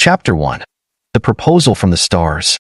Chapter 1. The Proposal from the Stars.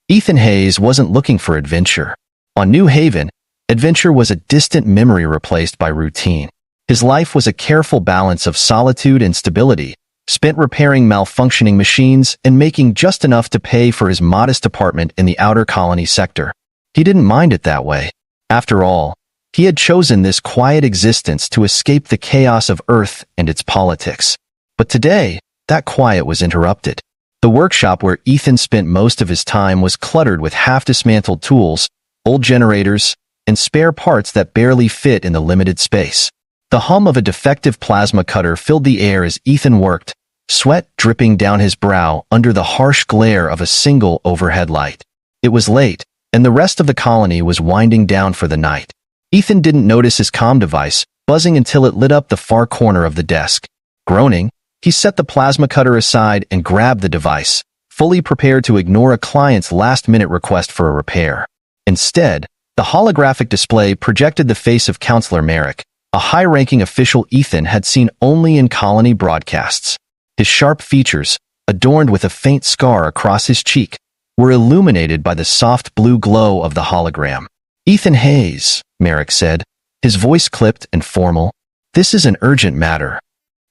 Ethan Hayes wasn't looking for adventure. On New Haven, adventure was a distant memory replaced by routine. His life was a careful balance of solitude and stability, spent repairing malfunctioning machines and making just enough to pay for his modest apartment in the outer colony sector. He didn't mind it that way. After all, he had chosen this quiet existence to escape the chaos of Earth and its politics. But today, that quiet was interrupted. The workshop where Ethan spent most of his time was cluttered with half-dismantled tools, old generators, and spare parts that barely fit in the limited space. The hum of a defective plasma cutter filled the air as Ethan worked, sweat dripping down his brow under the harsh glare of a single overhead light. It was late, and the rest of the colony was winding down for the night. Ethan didn't notice his comm device buzzing until it lit up the far corner of the desk. Groaning, he set the plasma cutter aside and grabbed the device, fully prepared to ignore a client's last-minute request for a repair. Instead, the holographic display projected the face of Counselor Merrick, a high-ranking official Ethan had seen only in colony broadcasts. His sharp features, adorned with a faint scar across his cheek, were illuminated by the soft blue glow of the hologram. "Ethan Hayes," Merrick said, his voice clipped and formal. "This is an urgent matter."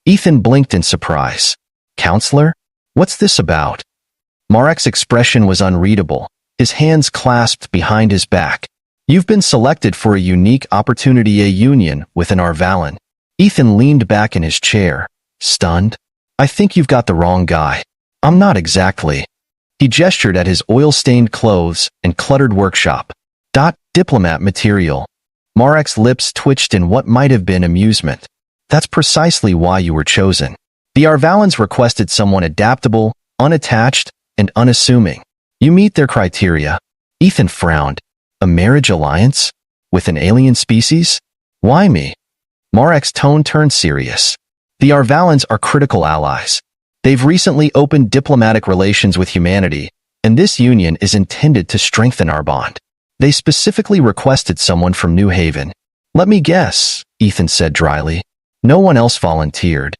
Ethan blinked in surprise. "Counselor? What's this about?" Marek's expression was unreadable, his hands clasped behind his back. "You've been selected for a unique opportunity, a union with an Arvalan." Ethan leaned back in his chair, stunned. "I think you've got the wrong guy." "I'm not exactly." He gestured at his oil-stained clothes and cluttered workshop. Diplomat material." Marek's lips twitched in what might have been amusement. "That's precisely why you were chosen. The Arvalans requested someone adaptable, unattached, and unassuming. You meet their criteria." Ethan frowned. "A marriage alliance? With an alien species? Why me?" Marek's tone turned serious. "The Arvalans are critical allies. They've recently opened diplomatic relations with humanity, and this union is intended to strengthen our bond. They specifically requested someone from New Haven." "Let me guess," Ethan said dryly. "No one else volunteered."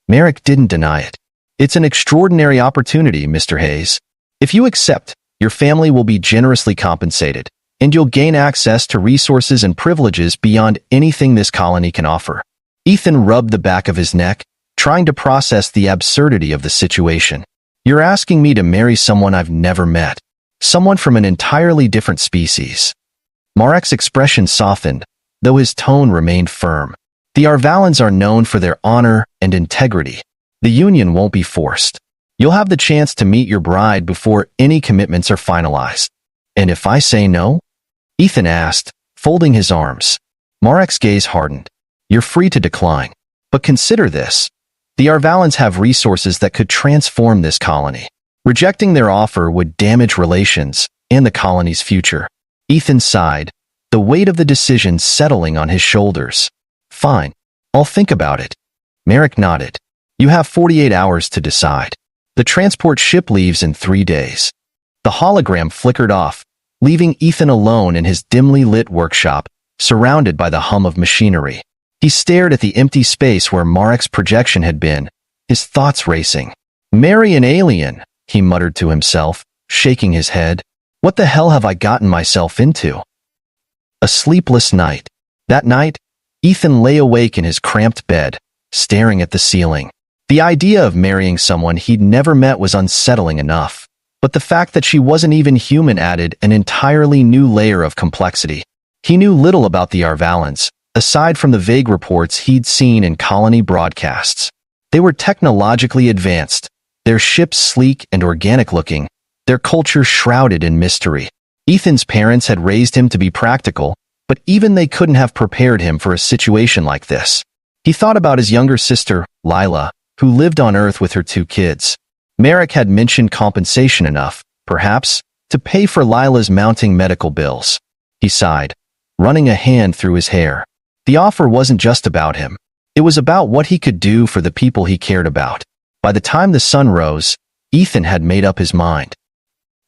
Merrick didn't deny it. "It's an extraordinary opportunity, Mr. Hayes. If you accept, your family will be generously compensated, and you'll gain access to resources and privileges beyond anything this colony can offer." Ethan rubbed the back of his neck, trying to process the absurdity of the situation. "You're asking me to marry someone I've never met. Someone from an entirely different species." Marek's expression softened, though his tone remained firm. "The Arvalans are known for their honor and integrity. The union won't be forced. You'll have the chance to meet your bride before any commitments are finalized." "And if I say no?" Ethan asked, folding his arms. Marek's gaze hardened. "You're free to decline. But consider this. The Arvalans have resources that could transform this colony. Rejecting their offer would damage relations and the colony's future." Ethan sighed, the weight of the decision settling on his shoulders. "Fine. I'll think about it." Merrick nodded. "You have 48 hours to decide. The transport ship leaves in 3 days." The hologram flickered off, leaving Ethan alone in his dimly lit workshop, surrounded by the hum of machinery. He stared at the empty space where Marek's projection had been, his thoughts racing. "Marry an alien," he muttered to himself, shaking his head. "What the hell have I gotten myself into?" A sleepless night. That night, Ethan lay awake in his cramped bed, staring at the ceiling. The idea of marrying someone he'd never met was unsettling enough, but the fact that she wasn't even human added an entirely new layer of complexity. He knew little about the Arvalans, aside from the vague reports he'd seen in colony broadcasts. They were technologically advanced, their ships sleek and organic-looking, their culture shrouded in mystery. Ethan's parents had raised him to be practical, but even they couldn't have prepared him for a situation like this. He thought about his younger sister, Lila, who lived on Earth with her 2 kids. Merrick had mentioned compensation enough, perhaps, to pay for Lila's mounting medical bills. He sighed, running a hand through his hair. The offer wasn't just about him. It was about what he could do for the people he cared about. By the time the sun rose, Ethan had made up his mind.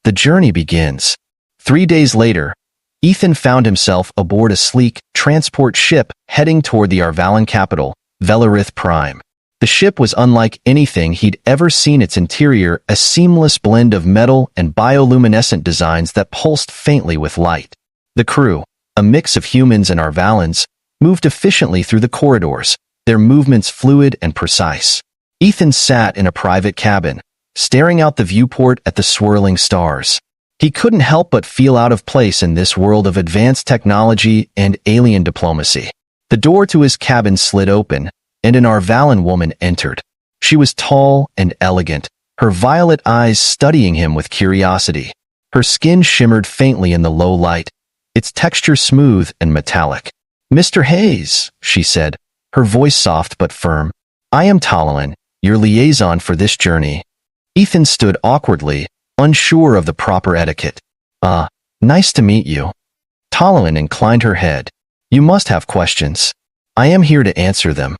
The journey begins. 3 days later, Ethan found himself aboard a sleek transport ship heading toward the Arvalan capital, Vth Prime. The ship was unlike anything he'd ever seen, its interior a seamless blend of metal and bioluminescent designs that pulsed faintly with light. The crew, a mix of humans and Arvalans, moved efficiently through the corridors, their movements fluid and precise. Ethan sat in a private cabin, staring out the viewport at the swirling stars. He couldn't help but feel out of place in this world of advanced technology and alien diplomacy. The door to his cabin slid open, and an Arvalan woman entered. She was tall and elegant, her violet eyes studying him with curiosity. Her skin shimmered faintly in the low light, its texture smooth and metallic. "Mr. Hayes," she said, her voice soft but firm. "I am Talalan, your liaison for this journey." Ethan stood awkwardly, unsure of the proper etiquette. Nice to meet you." Talalan inclined her head. "You must have questions. I am here to answer them."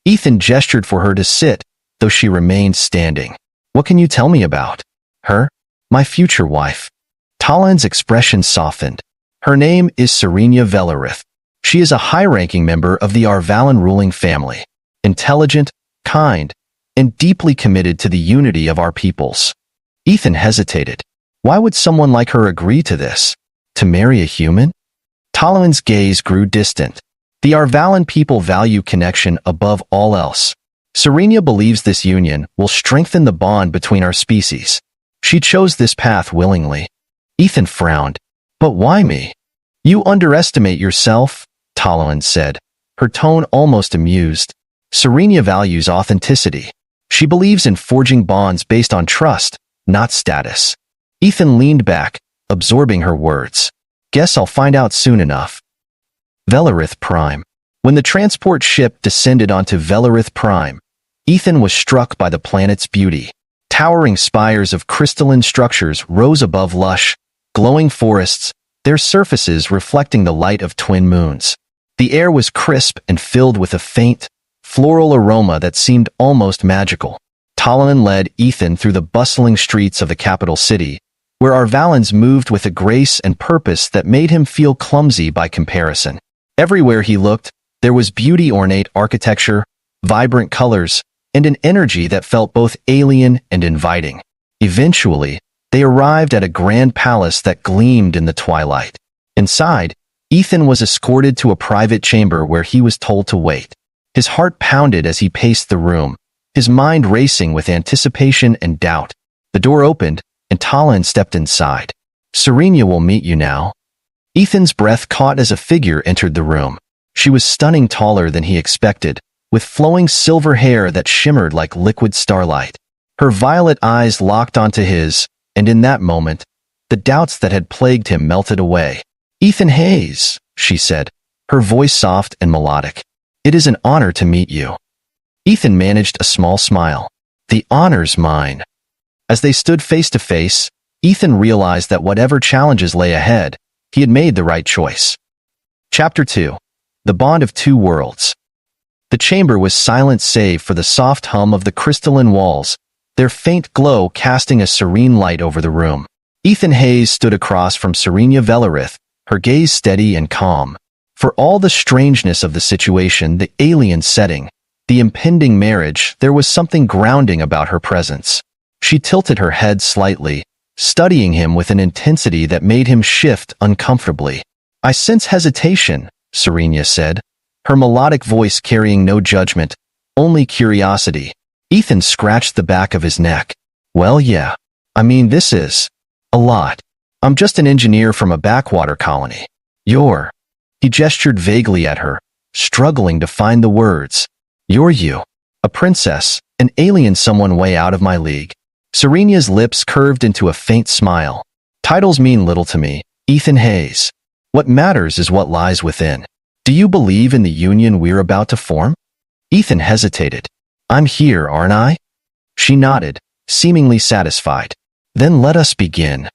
Ethan gestured for her to sit, though she remained standing. "What can you tell me about her?" "My future wife." Talalan's expression softened. "Her name is Serenia Velarith. She is a high-ranking member of the Arvalan ruling family, intelligent, kind, and deeply committed to the unity of our peoples." Ethan hesitated. Why would someone like her agree to this? To marry a human? Talalan's gaze grew distant. The Arvalan people value connection above all else. Serenia believes this union will strengthen the bond between our species. She chose this path willingly. Ethan frowned. "But why me?" "You underestimate yourself," Talalan said, her tone almost amused. "Serenia values authenticity. She believes in forging bonds based on trust, not status." Ethan leaned back, absorbing her words. "Guess I'll find out soon enough." Vth Prime. When the transport ship descended onto Vth Prime, Ethan was struck by the planet's beauty. Towering spires of crystalline structures rose above lush, glowing forests, their surfaces reflecting the light of twin moons. The air was crisp and filled with a faint, floral aroma that seemed almost magical. Talalan led Ethan through the bustling streets of the capital city, where Arvalans moved with a grace and purpose that made him feel clumsy by comparison. Everywhere he looked, there was beauty, ornate architecture, vibrant colors, and an energy that felt both alien and inviting. Eventually, they arrived at a grand palace that gleamed in the twilight. Inside, Ethan was escorted to a private chamber where he was told to wait. His heart pounded as he paced the room, his mind racing with anticipation and doubt. The door opened, and Talalan stepped inside. "Serenia will meet you now." Ethan's breath caught as a figure entered the room. She was stunning, taller than he expected, with flowing silver hair that shimmered like liquid starlight. Her violet eyes locked onto his, and in that moment, the doubts that had plagued him melted away. "Ethan Hayes," she said, her voice soft and melodic. "It is an honor to meet you." Ethan managed a small smile. "The honor's mine." As they stood face to face, Ethan realized that whatever challenges lay ahead, he had made the right choice. Chapter 2. The Bond of Two Worlds. The chamber was silent save for the soft hum of the crystalline walls, their faint glow casting a serene light over the room. Ethan Hayes stood across from Serenia Velarith, her gaze steady and calm. For all the strangeness of the situation, the alien setting, the impending marriage, there was something grounding about her presence. She tilted her head slightly, studying him with an intensity that made him shift uncomfortably. "I sense hesitation," Serenia said, her melodic voice carrying no judgment, only curiosity. Ethan scratched the back of his neck. "Well, yeah. I mean, this is a lot. I'm just an engineer from a backwater colony. You're..." He gestured vaguely at her, struggling to find the words. "You're you. A princess, an alien, someone way out of my league." Serenia's lips curved into a faint smile. "Titles mean little to me, Ethan Hayes. What matters is what lies within. Do you believe in the union we're about to form?" Ethan hesitated. "I'm here, aren't I?" She nodded, seemingly satisfied. "Then let us begin."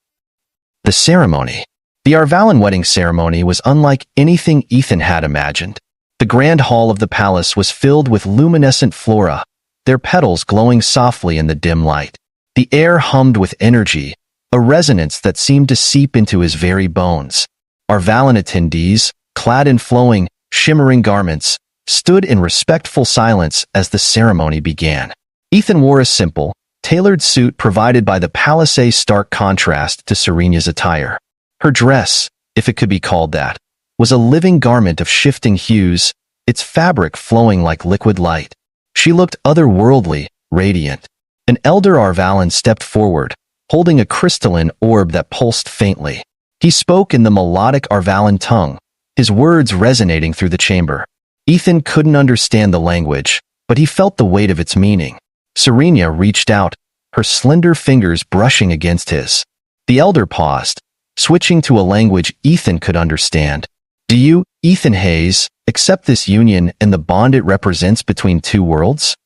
The ceremony. The Arvalan wedding ceremony was unlike anything Ethan had imagined. The grand hall of the palace was filled with luminescent flora, their petals glowing softly in the dim light. The air hummed with energy, a resonance that seemed to seep into his very bones. Arvalan attendees, clad in flowing, shimmering garments, stood in respectful silence as the ceremony began. Ethan wore a simple, tailored suit provided by the palace's stark contrast to Serena's attire. Her dress, if it could be called that, was a living garment of shifting hues, its fabric flowing like liquid light. She looked otherworldly, radiant. An elder Arvalan stepped forward, holding a crystalline orb that pulsed faintly. He spoke in the melodic Arvalan tongue, his words resonating through the chamber. Ethan couldn't understand the language, but he felt the weight of its meaning. Serena reached out, her slender fingers brushing against his. The elder paused, switching to a language Ethan could understand. Do you, Ethan Hayes, accept this union and the bond it represents between two worlds?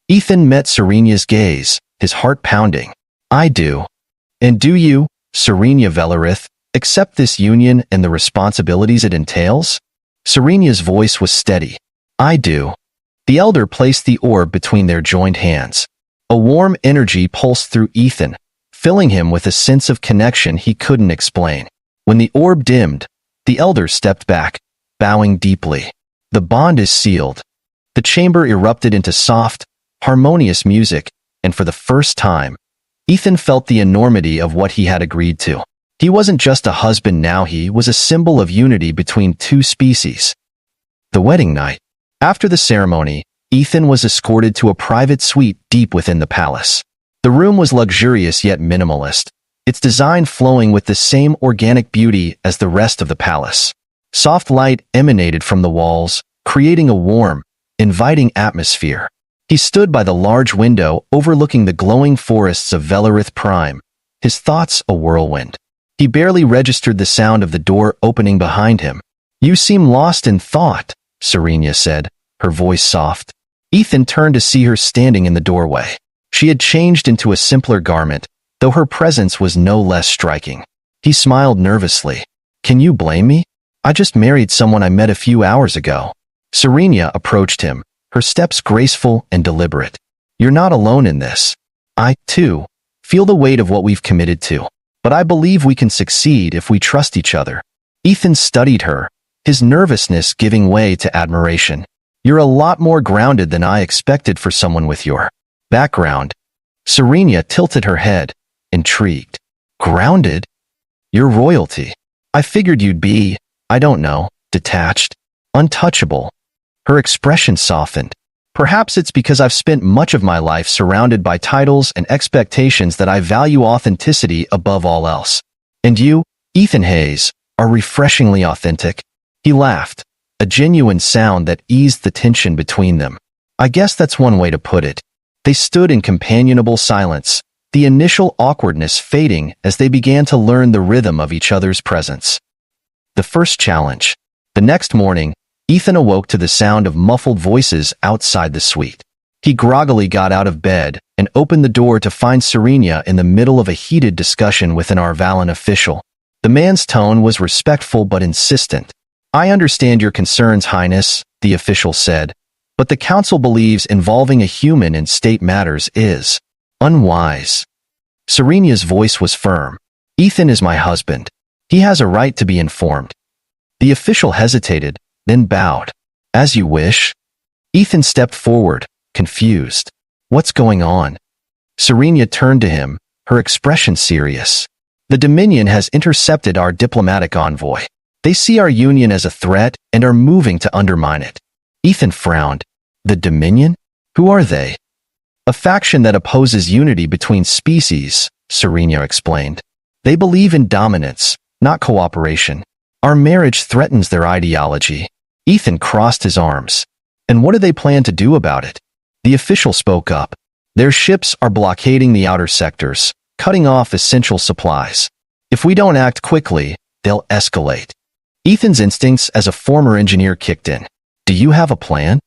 Ethan met Serena's gaze, his heart pounding. I do. And do you, Serena Velarith, accept this union and the responsibilities it entails? Serena's voice was steady. I do. The elder placed the orb between their joined hands. A warm energy pulsed through Ethan, filling him with a sense of connection he couldn't explain. When the orb dimmed, the elder stepped back, bowing deeply. The bond is sealed. The chamber erupted into soft, harmonious music, and for the first time, Ethan felt the enormity of what he had agreed to. He wasn't just a husband now, he was a symbol of unity between two species. The wedding night. After the ceremony, Ethan was escorted to a private suite deep within the palace. The room was luxurious yet minimalist, its design flowing with the same organic beauty as the rest of the palace. Soft light emanated from the walls, creating a warm, inviting atmosphere. He stood by the large window overlooking the glowing forests of Vth Prime, his thoughts a whirlwind. He barely registered the sound of the door opening behind him. You seem lost in thought, Serena said, her voice soft. Ethan turned to see her standing in the doorway. She had changed into a simpler garment, though her presence was no less striking. He smiled nervously. Can you blame me? I just married someone I met a few hours ago. Serena approached him, her steps graceful and deliberate. You're not alone in this. I, too, feel the weight of what we've committed to. But I believe we can succeed if we trust each other. Ethan studied her, his nervousness giving way to admiration. You're a lot more grounded than I expected for someone with your background. Serena tilted her head, intrigued. Grounded? You're royalty. I figured you'd be, I don't know, detached, untouchable. Her expression softened. Perhaps it's because I've spent much of my life surrounded by titles and expectations that I value authenticity above all else. And you, Ethan Hayes, are refreshingly authentic. He laughed, a genuine sound that eased the tension between them. I guess that's one way to put it. They stood in companionable silence, the initial awkwardness fading as they began to learn the rhythm of each other's presence. The first challenge. The next morning, Ethan awoke to the sound of muffled voices outside the suite. He groggily got out of bed and opened the door to find Serena in the middle of a heated discussion with an Arvalan official. The man's tone was respectful but insistent. I understand your concerns, Highness, the official said, but the council believes involving a human in state matters is unwise. Serena's voice was firm. Ethan is my husband. He has a right to be informed. The official hesitated, then bowed. As you wish. Ethan stepped forward, confused. What's going on? Serena turned to him, her expression serious. The Dominion has intercepted our diplomatic envoy. They see our union as a threat and are moving to undermine it. Ethan frowned. The Dominion? Who are they? A faction that opposes unity between species, Serena explained. They believe in dominance, not cooperation. Our marriage threatens their ideology. Ethan crossed his arms. And what do they plan to do about it? The official spoke up. Their ships are blockading the outer sectors, cutting off essential supplies. If we don't act quickly, they'll escalate. Ethan's instincts as a former engineer kicked in. Do you have a plan?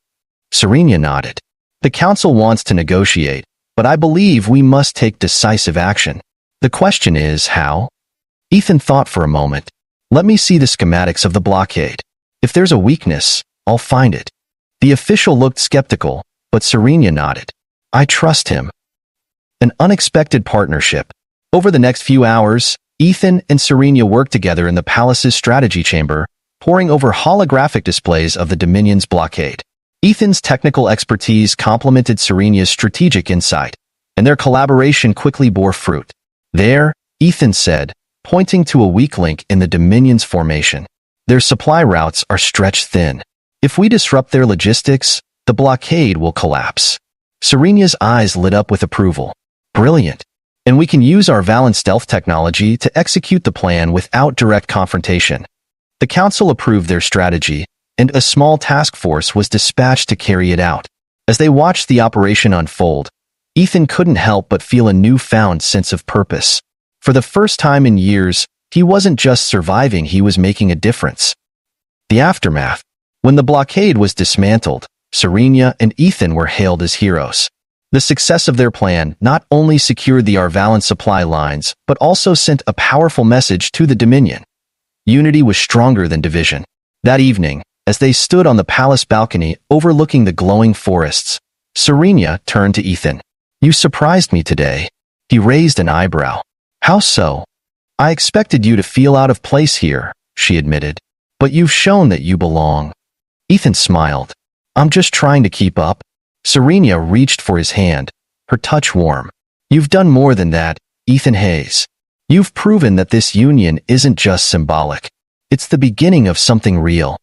Serena nodded. The council wants to negotiate, but I believe we must take decisive action. The question is how? Ethan thought for a moment. Let me see the schematics of the blockade. If there's a weakness, I'll find it. The official looked skeptical, but Serena nodded. I trust him. An unexpected partnership. Over the next few hours, Ethan and Serena worked together in the palace's strategy chamber, poring over holographic displays of the Dominion's blockade. Ethan's technical expertise complemented Serena's strategic insight, and their collaboration quickly bore fruit. "There," Ethan said, pointing to a weak link in the Dominion's formation. "Their supply routes are stretched thin. If we disrupt their logistics, the blockade will collapse." Serena's eyes lit up with approval. "Brilliant. And we can use our Valen stealth technology to execute the plan without direct confrontation." The council approved their strategy, and a small task force was dispatched to carry it out. As they watched the operation unfold, Ethan couldn't help but feel a newfound sense of purpose. For the first time in years, he wasn't just surviving, he was making a difference. The aftermath. When the blockade was dismantled, Serena and Ethan were hailed as heroes. The success of their plan not only secured the Arvalan supply lines, but also sent a powerful message to the Dominion. Unity was stronger than division. That evening, as they stood on the palace balcony overlooking the glowing forests, Serena turned to Ethan. "You surprised me today." He raised an eyebrow. "How so?" "I expected you to feel out of place here," she admitted. "But you've shown that you belong." Ethan smiled. "I'm just trying to keep up." Serena reached for his hand, her touch warm. "You've done more than that, Ethan Hayes. You've proven that this union isn't just symbolic. It's the beginning of something real."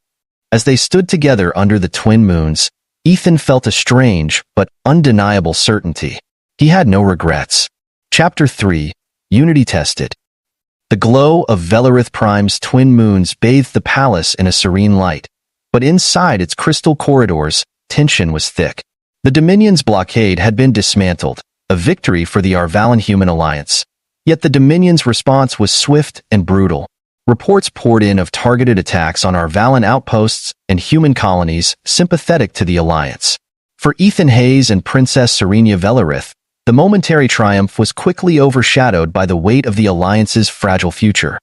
As they stood together under the twin moons, Ethan felt a strange but undeniable certainty. He had no regrets. Chapter 3, Unity Tested. The glow of Vth Prime's twin moons bathed the palace in a serene light, but inside its crystal corridors, tension was thick. The Dominion's blockade had been dismantled, a victory for the Arvalan-Human alliance. Yet the Dominion's response was swift and brutal. Reports poured in of targeted attacks on Arvalan outposts and human colonies sympathetic to the alliance. For Ethan Hayes and Princess Serena Velarith, the momentary triumph was quickly overshadowed by the weight of the alliance's fragile future.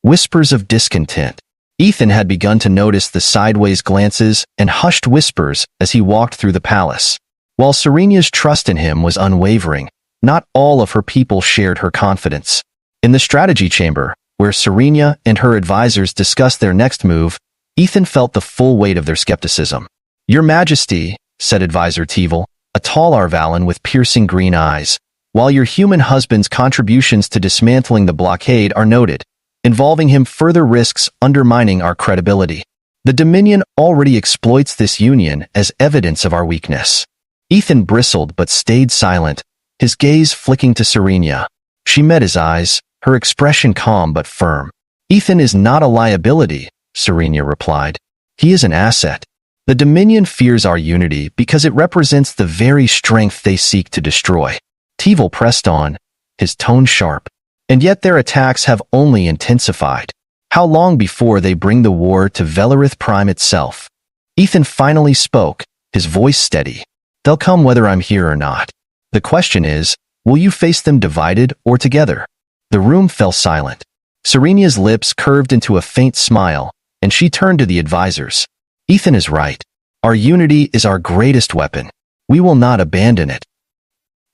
Whispers of discontent. Ethan had begun to notice the sideways glances and hushed whispers as he walked through the palace. While Serena's trust in him was unwavering, not all of her people shared her confidence. In the strategy chamber, where Serena and her advisors discussed their next move, Ethan felt the full weight of their skepticism. "Your Majesty," said Advisor Teval, a tall Arvalan with piercing green eyes, "while your human husband's contributions to dismantling the blockade are noted, involving him further risks undermining our credibility. The Dominion already exploits this union as evidence of our weakness." Ethan bristled but stayed silent, his gaze flicking to Serena. She met his eyes, her expression calm but firm. "Ethan is not a liability," Serena replied. "He is an asset. The Dominion fears our unity because it represents the very strength they seek to destroy." Teval pressed on, his tone sharp. "And yet their attacks have only intensified. How long before they bring the war to Vth Prime itself?" Ethan finally spoke, his voice steady. "They'll come whether I'm here or not. The question is, will you face them divided or together?" The room fell silent. Serena's lips curved into a faint smile, and she turned to the advisors. "Ethan is right. Our unity is our greatest weapon. We will not abandon it."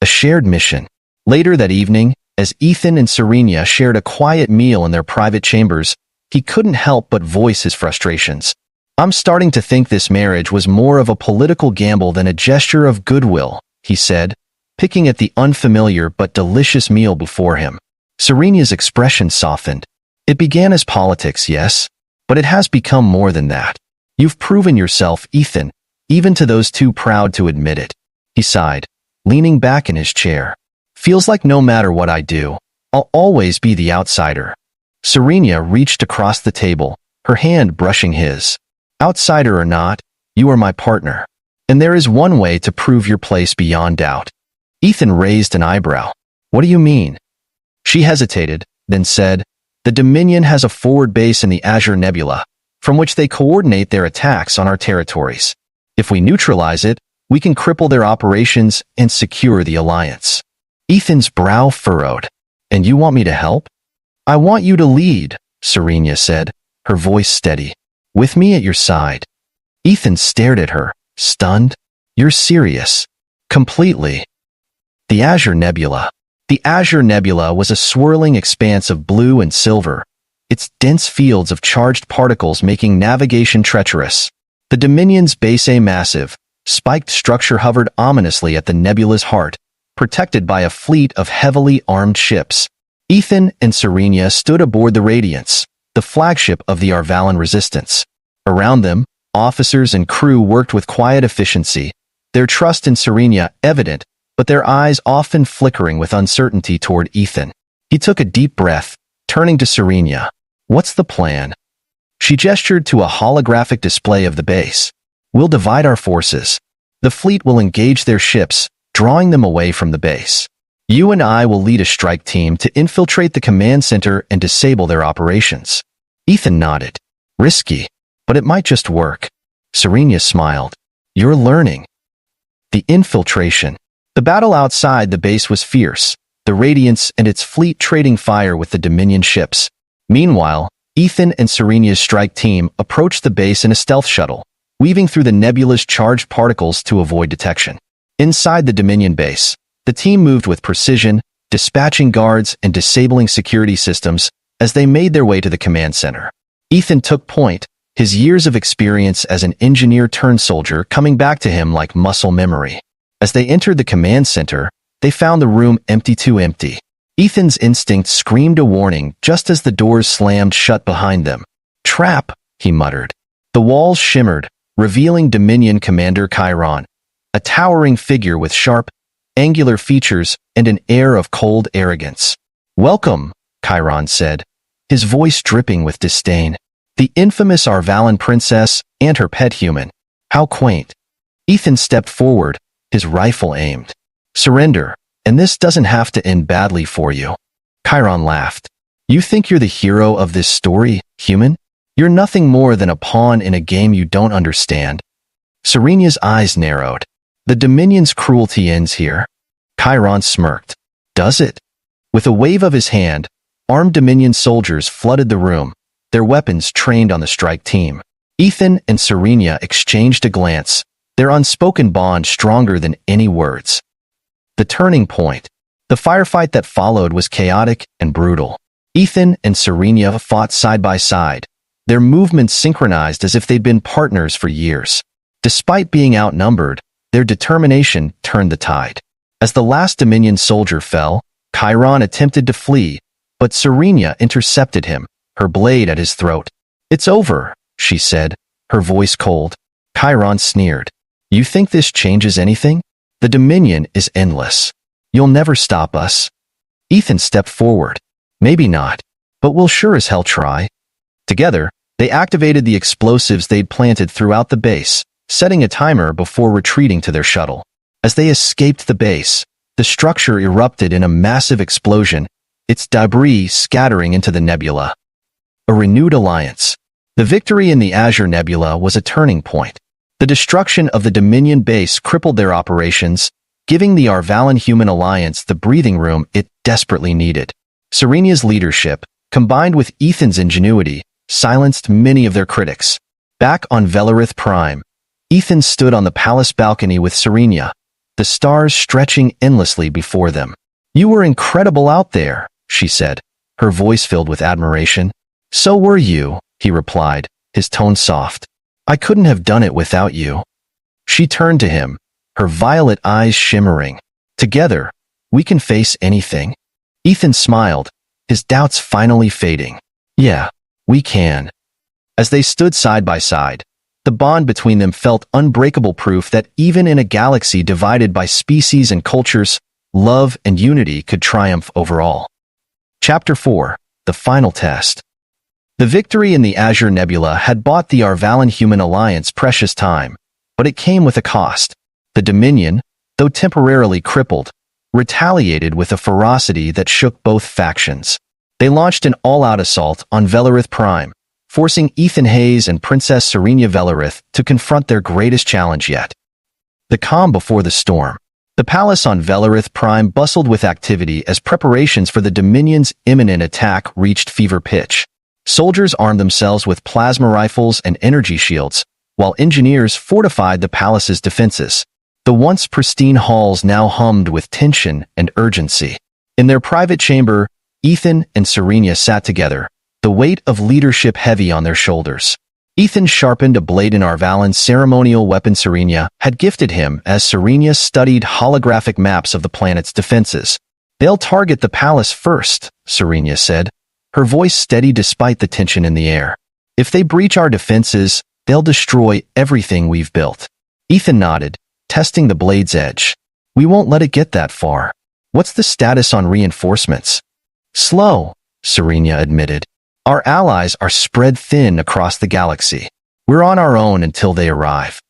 A shared mission. Later that evening, as Ethan and Serena shared a quiet meal in their private chambers, he couldn't help but voice his frustrations. "I'm starting to think this marriage was more of a political gamble than a gesture of goodwill," he said, picking at the unfamiliar but delicious meal before him. Serena's expression softened. "It began as politics, yes, but it has become more than that. You've proven yourself, Ethan, even to those too proud to admit it." He sighed, leaning back in his chair. "Feels like no matter what I do, I'll always be the outsider." Serena reached across the table, her hand brushing his. "Outsider or not, you are my partner. And there is one way to prove your place beyond doubt." Ethan raised an eyebrow. "What do you mean?" She hesitated, then said, "The Dominion has a forward base in the Azure Nebula, from which they coordinate their attacks on our territories. If we neutralize it, we can cripple their operations and secure the alliance." Ethan's brow furrowed. "And you want me to help?" "I want you to lead," Serena said, her voice steady. "With me at your side." Ethan stared at her, stunned. "You're serious?" "Completely." The Azure Nebula. The Azure Nebula was a swirling expanse of blue and silver, its dense fields of charged particles making navigation treacherous. The Dominion's base, a massive, spiked structure, hovered ominously at the nebula's heart, protected by a fleet of heavily armed ships. Ethan and Serenia stood aboard the Radiance, the flagship of the Arvalan resistance. Around them, officers and crew worked with quiet efficiency, their trust in Serenia evident, but their eyes often flickering with uncertainty toward Ethan. He took a deep breath, turning to Serenia. "What's the plan?" She gestured to a holographic display of the base. "We'll divide our forces. The fleet will engage their ships, drawing them away from the base. You and I will lead a strike team to infiltrate the command center and disable their operations." Ethan nodded. "Risky, but it might just work." Serenia smiled. "You're learning." The infiltration. The battle outside the base was fierce, the Radiance and its fleet trading fire with the Dominion ships. Meanwhile, Ethan and Serenia's strike team approached the base in a stealth shuttle, weaving through the nebula's charged particles to avoid detection. Inside the Dominion base, the team moved with precision, dispatching guards and disabling security systems as they made their way to the command center. Ethan took point, his years of experience as an engineer-turned-soldier coming back to him like muscle memory. As they entered the command center, they found the room too empty. Ethan's instinct screamed a warning just as the doors slammed shut behind them. "Trap," he muttered. The walls shimmered, revealing Dominion Commander Chiron, a towering figure with sharp, angular features and an air of cold arrogance. "Welcome," Chiron said, his voice dripping with disdain. "The infamous Arvalan princess and her pet human. How quaint." Ethan stepped forward, his rifle aimed. "Surrender, and this doesn't have to end badly for you." Chiron laughed. "You think you're the hero of this story, human? You're nothing more than a pawn in a game you don't understand." Serenia's eyes narrowed. "The Dominion's cruelty ends here." Chiron smirked. "Does it?" With a wave of his hand, armed Dominion soldiers flooded the room, their weapons trained on the strike team. Ethan and Serenia exchanged a glance, their unspoken bond stronger than any words. The turning point. The firefight that followed was chaotic and brutal. Ethan and Serenia fought side by side, their movements synchronized as if they'd been partners for years. Despite being outnumbered, their determination turned the tide. As the last Dominion soldier fell, Chiron attempted to flee, but Serenia intercepted him, her blade at his throat. "It's over," she said, her voice cold. Chiron sneered. "You think this changes anything? The Dominion is endless. You'll never stop us." Ethan stepped forward. "Maybe not, but we'll sure as hell try." Together, they activated the explosives they'd planted throughout the base, setting a timer before retreating to their shuttle. As they escaped the base, the structure erupted in a massive explosion, its debris scattering into the nebula. A renewed alliance. The victory in the Azure Nebula was a turning point. The destruction of the Dominion base crippled their operations, giving the Arvalan-Human alliance the breathing room it desperately needed. Serenia's leadership, combined with Ethan's ingenuity, silenced many of their critics. Back on Vth Prime, Ethan stood on the palace balcony with Serenia, the stars stretching endlessly before them. "You were incredible out there," she said, her voice filled with admiration. "So were you," he replied, his tone soft. "I couldn't have done it without you." She turned to him, her violet eyes shimmering. "Together, we can face anything." Ethan smiled, his doubts finally fading. "Yeah, we can." As they stood side by side, the bond between them felt unbreakable, proof that even in a galaxy divided by species and cultures, love and unity could triumph over all. Chapter 4. The Final Test. The victory in the Azure Nebula had bought the Arvalan-Human alliance precious time, but it came with a cost. The Dominion, though temporarily crippled, retaliated with a ferocity that shook both factions. They launched an all-out assault on Vth Prime, forcing Ethan Hayes and Princess Serenia Velarith to confront their greatest challenge yet. The calm before the storm. The palace on Vth Prime bustled with activity as preparations for the Dominion's imminent attack reached fever pitch. Soldiers armed themselves with plasma rifles and energy shields, while engineers fortified the palace's defenses. The once pristine halls now hummed with tension and urgency. In their private chamber, Ethan and Serenia sat together, the weight of leadership heavy on their shoulders. Ethan sharpened a blade in Arvalin's ceremonial weapon Serenia had gifted him as Serenia studied holographic maps of the planet's defenses. "They'll target the palace first," Serenia said, her voice steady despite the tension in the air. "If they breach our defenses, they'll destroy everything we've built." Ethan nodded, testing the blade's edge. "We won't let it get that far. What's the status on reinforcements?" "Slow," Serenia admitted. "Our allies are spread thin across the galaxy. We're on our own until they arrive."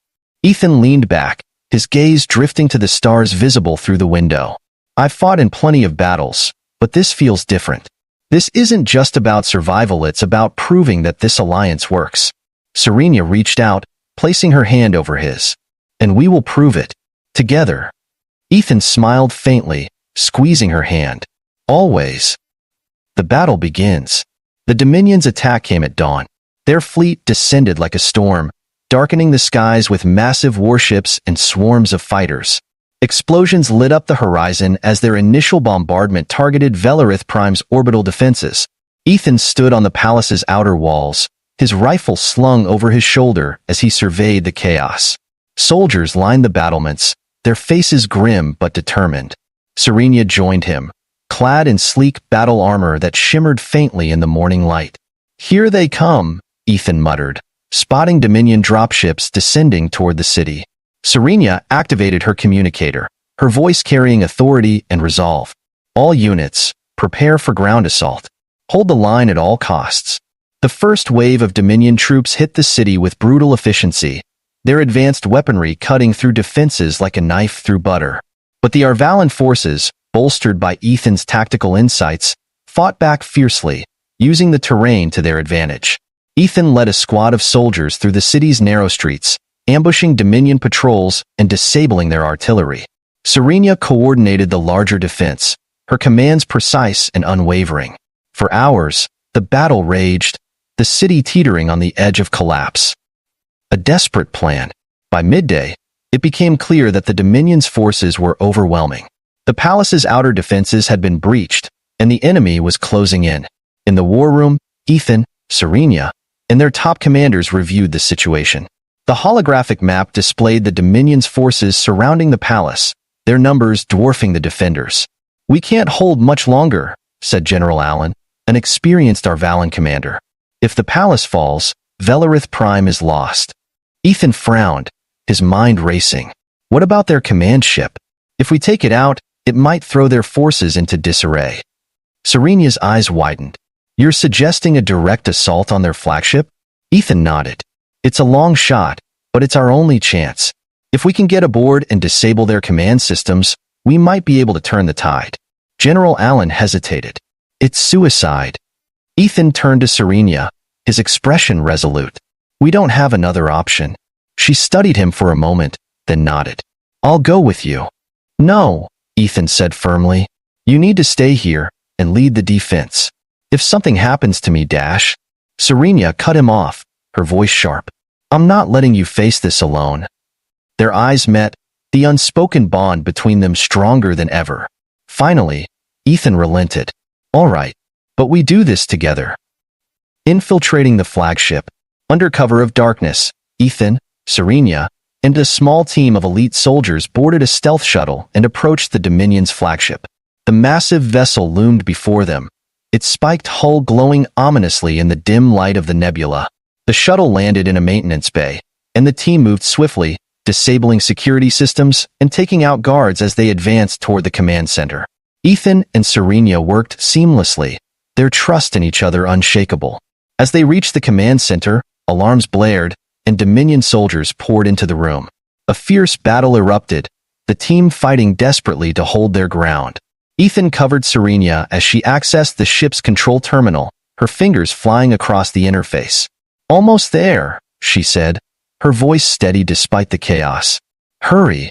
Ethan leaned back, his gaze drifting to the stars visible through the window. "I've fought in plenty of battles, but this feels different. This isn't just about survival, it's about proving that this alliance works." Serenia reached out, placing her hand over his. "And we will prove it. Together." Ethan smiled faintly, squeezing her hand. "Always." The battle begins. The Dominion's attack came at dawn. Their fleet descended like a storm, darkening the skies with massive warships and swarms of fighters. Explosions lit up the horizon as their initial bombardment targeted Vth Prime's orbital defenses. Ethan stood on the palace's outer walls, his rifle slung over his shoulder as he surveyed the chaos. Soldiers lined the battlements, their faces grim but determined. Serenia joined him, clad in sleek battle armor that shimmered faintly in the morning light. "Here they come," Ethan muttered, spotting Dominion dropships descending toward the city. Serenia activated her communicator, her voice carrying authority and resolve. "All units, prepare for ground assault. Hold the line at all costs." The first wave of Dominion troops hit the city with brutal efficiency, their advanced weaponry cutting through defenses like a knife through butter. But the Arvalin forces, bolstered by Ethan's tactical insights, fought back fiercely, using the terrain to their advantage. Ethan led a squad of soldiers through the city's narrow streets, ambushing Dominion patrols and disabling their artillery. Serenia coordinated the larger defense, her commands precise and unwavering. For hours, the battle raged, the city teetering on the edge of collapse. A desperate plan. By midday, it became clear that the Dominion's forces were overwhelming. The palace's outer defenses had been breached, and the enemy was closing in. In the war room, Ethan, Serenia, and their top commanders reviewed the situation. The holographic map displayed the Dominion's forces surrounding the palace, their numbers dwarfing the defenders. "We can't hold much longer," said General Allen, an experienced Arvalin commander. "If the palace falls, Vth Prime is lost." Ethan frowned, his mind racing. What about their command ship? If we take it out, it might throw their forces into disarray. Serenia's eyes widened. "You're suggesting a direct assault on their flagship?" Ethan nodded. "It's a long shot, but it's our only chance. If we can get aboard and disable their command systems, we might be able to turn the tide." General Allen hesitated. "It's suicide." Ethan turned to Serenia, his expression resolute. "We don't have another option." She studied him for a moment, then nodded. "I'll go with you." "No," Ethan said firmly. "You need to stay here and lead the defense. If something happens to me, Dash." Serenia cut him off, her voice sharp. "I'm not letting you face this alone." Their eyes met, the unspoken bond between them stronger than ever. Finally, Ethan relented. "All right, but we do this together." Infiltrating the flagship, under cover of darkness, Ethan, Serenia, and a small team of elite soldiers boarded a stealth shuttle and approached the Dominion's flagship. The massive vessel loomed before them, its spiked hull glowing ominously in the dim light of the nebula. The shuttle landed in a maintenance bay, and the team moved swiftly, disabling security systems and taking out guards as they advanced toward the command center. Ethan and Serenia worked seamlessly, their trust in each other unshakable. As they reached the command center, alarms blared, and Dominion soldiers poured into the room. A fierce battle erupted, the team fighting desperately to hold their ground. Ethan covered Serenia as she accessed the ship's control terminal, her fingers flying across the interface. "Almost there," she said, her voice steady despite the chaos. "Hurry!"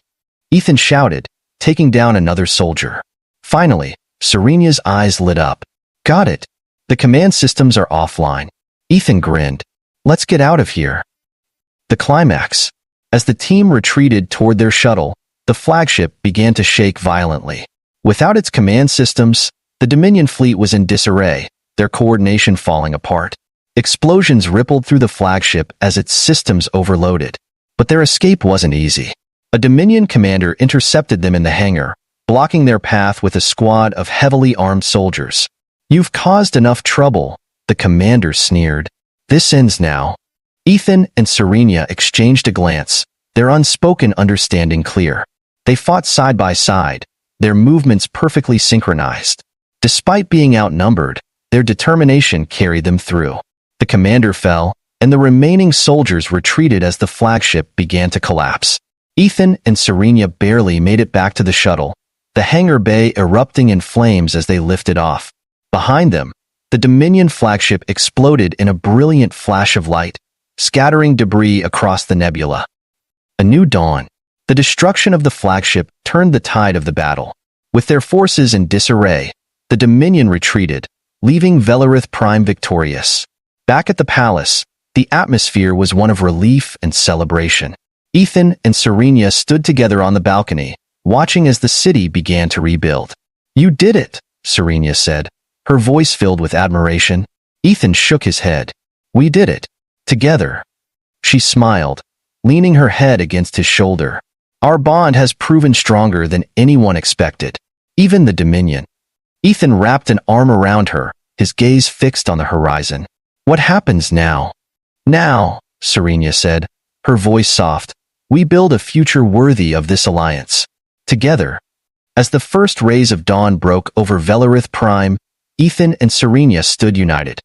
Ethan shouted, taking down another soldier. Finally, Serenia's eyes lit up. "Got it. The command systems are offline." Ethan grinned. "Let's get out of here." The climax. As the team retreated toward their shuttle, the flagship began to shake violently. Without its command systems, the Dominion fleet was in disarray, their coordination falling apart. Explosions rippled through the flagship as its systems overloaded. But their escape wasn't easy. A Dominion commander intercepted them in the hangar, blocking their path with a squad of heavily armed soldiers. "You've caused enough trouble," the commander sneered. "This ends now." Ethan and Serena exchanged a glance, their unspoken understanding clear. They fought side by side, their movements perfectly synchronized. Despite being outnumbered, their determination carried them through. The commander fell, and the remaining soldiers retreated as the flagship began to collapse. Ethan and Serena barely made it back to the shuttle, the hangar bay erupting in flames as they lifted off. Behind them, the Dominion flagship exploded in a brilliant flash of light, scattering debris across the nebula. A new dawn. The destruction of the flagship turned the tide of the battle. With their forces in disarray, the Dominion retreated, leaving Vth Prime victorious. Back at the palace, the atmosphere was one of relief and celebration. Ethan and Serena stood together on the balcony, watching as the city began to rebuild. "You did it," Serena said, her voice filled with admiration. Ethan shook his head. "We did it. Together." She smiled, leaning her head against his shoulder. "Our bond has proven stronger than anyone expected, even the Dominion." Ethan wrapped an arm around her, his gaze fixed on the horizon. "What happens now?" "Now," Serena said, her voice soft, "we build a future worthy of this alliance. Together." As the first rays of dawn broke over Vth Prime, Ethan and Serena stood united,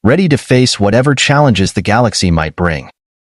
ready to face whatever challenges the galaxy might bring.